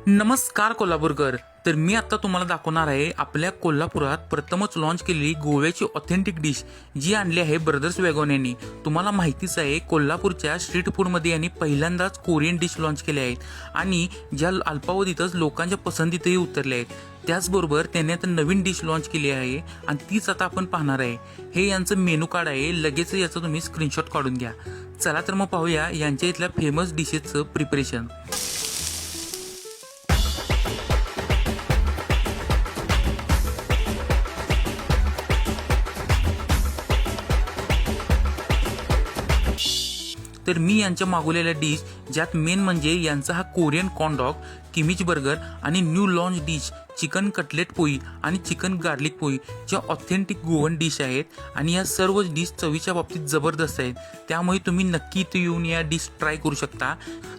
नमस्कार कोल्हापूरकर. तर मी आता तुम्हाला दाखवणार आहे आपल्या कोल्हापुरात प्रथमच लॉन्च केलेली गोव्याची ऑथेंटिक डिश जी आणली आहे ब्रदर्स वॅगन यांनी. तुम्हाला माहितीच आहे कोल्हापूरच्या स्ट्रीट फूडमध्ये यांनी पहिल्यांदाच कोरियन डिश लॉन्च केल्या आहेत आणि ज्या अल्पावधीतच लोकांच्या पसंतीतही उतरल्या आहेत. त्याचबरोबर त्यांनी आता नवीन डिश लॉन्च केली आहे आणि तीच आता आपण पाहणार आहे. हे यांचं मेनू कार्ड आहे, लगेच याचा तुम्ही स्क्रीनशॉट काढून घ्या. चला तर मग पाहूया यांच्या इथल्या फेमस डिशेसचं प्रिपरेशन. तर मी यांच्या मागवलेल्या डिश ज्यात मेन म्हणजे यांचा हा Korean corn dog, kimchi burger आणि new launch dish chicken cutlet पोळी आणि चिकन गार्लिक पोळी ज्या ऑथेंटिक गोवन डिश आहेत. आणि या सर्व डिश चवीच्या बाबतीत जबरदस्त आहेत, त्यामुळे तुम्ही नक्की इथे येऊन या डिश ट्राय करू शकता.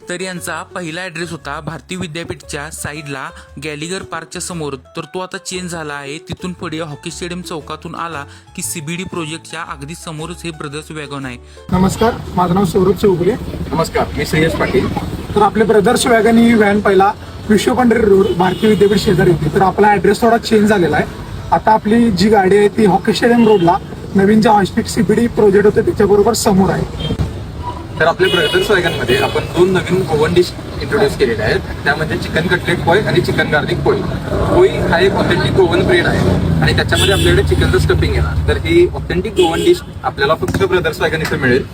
तर यांचा पहिला ॲड्रेस होता भारतीय विद्यापीठच्या साईडला गॅलिगर पार्कच्या समोर, तर तो आता चेंज झाला आहे. तिथून पुढे हॉकी स्टेडियम चौकातून आला की CBD प्रोजेक्टच्या अगदी समोरच हे ब्रदर्स वॅगन आहे. नमस्कार, माझं नाव सौरभ चौगुले. नमस्कार, मी श्रेयस पाटील. तर आपले ब्रदर्स वॅगन ही व्हॅन पहिला विश्वपंढरी रोड भारतीय विद्यापीठ शेजारी होती. तर आपला ऍड्रेस थोडा चेंज झालेला आहे. आता आपली जी गाडी आहे ती हॉकी स्टेडियम रोडला नवीन जे हॉस्पिट CBD प्रोजेक्ट होते त्याच्याबरोबर समोर आहे. तर आपल्या ब्रदर्स वॅगनमध्ये आपण 2 नवीन गोवन डिश इंट्रोड्यूस केलेल्या आहेत. त्यामध्ये चिकन कटलेट पोळी आणि चिकन गार्लिक पोळी. पोळी हा एक ऑथेंटिक गोवन ब्रेड आहे आणि त्याच्यामध्ये आपल्याकडे चिकनचं स्टफिंग येणार. तर ही ऑथेंटिक गोवन डिश आपल्याला फक्त ब्रदर्स वॅगन इथे मिळेल.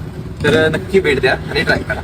तर नक्की भेट द्या आणि ट्राय करा.